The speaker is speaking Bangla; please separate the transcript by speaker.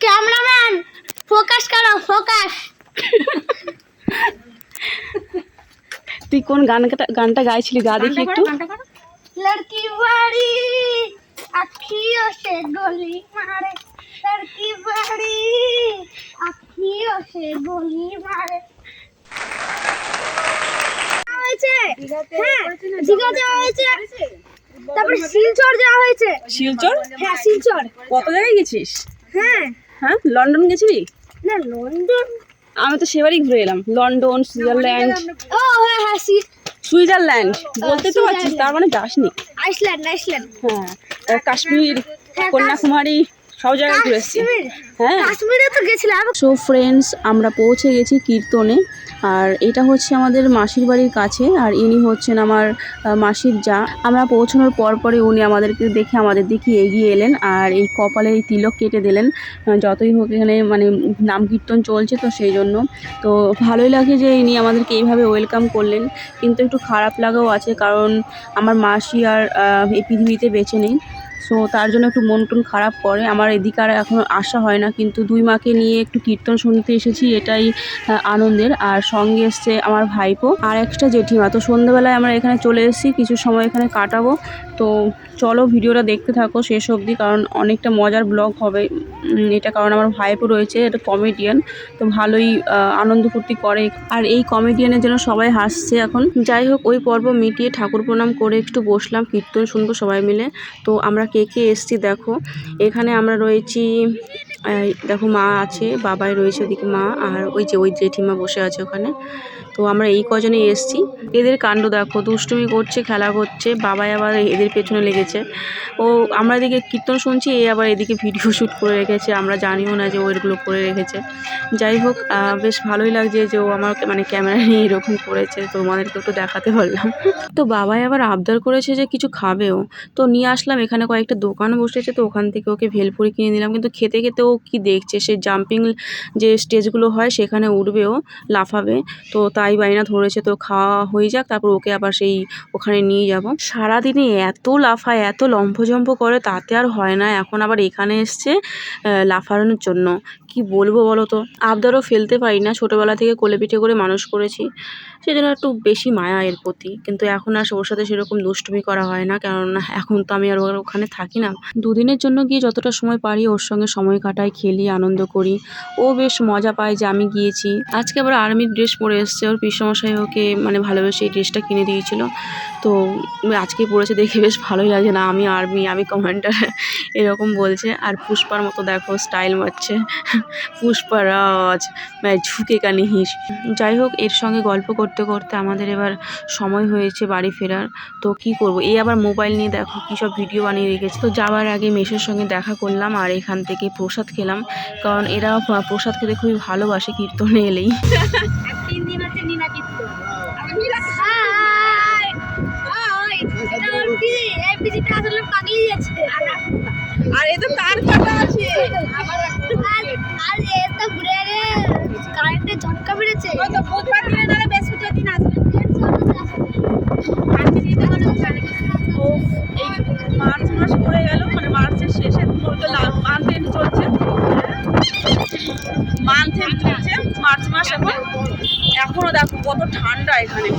Speaker 1: ক্যামেরাম্যান ফোকাস করো, ফোকাস।
Speaker 2: তুই কোন গানটা গাইছিলি? গা দেখি একটু।
Speaker 1: लड़की बड़ी अखियों से गोली मारे, लड़की बड़ी अखियों से गोली मारे। দীঘা যাওয়া হয়েছে, তারপরে শিলচর যাওয়া হয়েছে।
Speaker 2: শিলচর?
Speaker 1: হ্যাঁ শিলচর।
Speaker 2: কত জায়গায় গেছিস?
Speaker 1: হ্যাঁ
Speaker 2: হ্যাঁ, লন্ডন গেছিলি?
Speaker 1: না লন্ডন,
Speaker 2: আমি তো সেবারই ঘুরে এলাম। London, Switzerland.
Speaker 1: ও হ্যাঁ হ্যাঁ
Speaker 2: সুইজারল্যান্ড বলতে তো পারছিস, তার মানে যাসনি।
Speaker 1: Iceland, Iceland.
Speaker 2: হ্যাঁ, কাশ্মীর, কন্যাকুমারী সব জায়গায় ঘুরে এসেছি। হ্যাঁ,
Speaker 1: কাশ্মীরে তো গেছিলাম।
Speaker 2: সো ফ্রেন্ডস, আমরা পৌঁছে গেছি কীর্তনে। আর এটা হচ্ছে আমাদের মাসির বাড়ির কাছে, আর ইনি হচ্ছেন আমার মাসির যা। আমরা পৌঁছানোর পরপরই উনি আমাদেরকে দেখে আমাদের দিকে এগিয়ে এলেন আর এই কপালে এই তিলক কেটে দিলেন। যতই হোক এখানে মানে নাম কীর্তন চলছে তো সেই জন্য তো ভালোই লাগে যে ইনি আমাদেরকে এইভাবে ওয়েলকাম করলেন। কিন্তু একটু খারাপ লাগাও আছে, কারণ আমার মাসি আর এই পৃথিবীতে বেঁচে নেই। সো তার জন্য একটু মন টন খারাপ করে। আমার এদিকে আর এখনও আসা হয় না, কিন্তু দুই মাকে নিয়ে একটু কীর্তন শুনতে এসেছি, এটাই আনন্দের। আর সঙ্গে এসছে আমার ভাইপো আর একটা জেঠিমা। তো সন্ধ্যেবেলায় আমরা এখানে চলে এসেছি, কিছু সময় এখানে কাটাবো। তো চলো ভিডিওটা দেখতে থাকো শেষ অবধি, কারণ অনেকটা মজার ব্লগ হবে এটা। কারণ আমার ভাইপো রয়েছে, এটা কমেডিয়ান, তো ভালোই আনন্দ ফুর্তি করে। আর এই কমেডিয়ানের জন্য সবাই হাসছে এখন। যাই হোক, ওই পর্ব মিটিয়ে ঠাকুর প্রণাম করে একটু বসলাম, কীর্তন শুনবো সবাই মিলে। তো আমরা কে কে এসছি দেখো। এখানে আমরা রয়েছি, দেখো মা আছে, বাবাই রয়েছে ওদিকে মা, আর ওই জেঠিমা বসে আছে ওখানে। তো আমরা এই কজনে এসছি। এদের কাণ্ড দেখো, দুষ্টুমি করছে, খেলা করছে, বাবাই আবার এদের পেছনে লেগেছে। ও আমরা এদিকে কীর্তন শুনছি, এ আবার এদিকে ভিডিও শ্যুট করে রেখেছে, আমরা জানিও না যে ও এগুলো করে রেখেছে। যাই হোক, বেশ ভালোই লাগছে যে ও আমার মানে ক্যামেরা নিয়ে এরকম করেছে, তোমাদেরকে একটু দেখাতে পারলাম। তো বাবাই আবার আবদার করেছে যে কিছু খাবেও, তো নিয়ে আসলাম। এখানে কয়েকটা দোকান বসেছে, তো ওখান থেকে ওকে ভেলপুরি কিনে নিলাম। কিন্তু খেতে খেতে ও কি দেখছে, সে জাম্পিং যে স্টেজগুলো হয় সেখানে উঠবে, ও লাফাবে। তো তাই বাইনা ধরেছে, তো খাওয়া হয়ে যাক, তারপর ওকে আবার সেই ওখানে নিয়ে যাব। সারাদিনে এত লাফায়, এত লম্ফজম্প করে, তাতে আর হয় না। এখন আবার এখানে এসছে লাফানোর জন্য। কি বলবো বলো তো, আবদারও ফেলতে পারি না, ছোটোবেলা থেকে কোলে পিঠে করে মানুষ করেছি, সেজন্য একটু বেশি মায়া এর প্রতি। কিন্তু এখন আর ওর সাথে সেরকম দুষ্টুমি করা হয় না, কেননা এখন তো আমি আর ওখানে থাকি না। দুদিনের জন্য গিয়ে যতটা সময় পারি ওর সঙ্গে সময় কাটাই, খেলি, আনন্দ করি। ও বেশ মজা পায় যে আমি গিয়েছি। আজকে আবার আর্মির ড্রেস পরে এসছে, ওর পিসমশাই ওকে মানে ভালোবেসে এই ড্রেসটা কিনে দিয়েছিল। তো আজকে পরেছে, দেখে বেশ ভালোই লাগে, না আমি আর্মি, আমি কমান্ডার এরকম বলছে। আর পুষ্পার মতো দেখো স্টাইল মারছে, পুষ্পারাজ ঝুঁকে কানে হিস। যাই হোক, এর সঙ্গে গল্প করতে করতে আমাদের এবার সময় হয়েছে বাড়ি ফেরার। তো কি করব, এই আবার মোবাইল নিয়ে দেখো কী সব ভিডিও বানিয়ে রেখেছে। তো যাওয়ার আগে মেসের সঙ্গে দেখা করলাম, আর এখান থেকে প্রসাদ খেলাম, কারণ এরা প্রসাদ খেতে খুবই ভালোবাসে কীর্তনে এলেই।
Speaker 1: আর এ তো তার কাটা আছে, আর এ তো ঘুরে রে কারেন্টে ঝটকা মেরেছে। ওই তো বুধবার দিনে না, বৃহস্পতিবার দিন আসবে।
Speaker 2: ও এই মার্চ মাস পড়ে গেল, মানে মার্চের শেষে মান্থ এন্ড চলছে, মার্চ মাস। এখনো দেখো কত ঠান্ডা এখানে।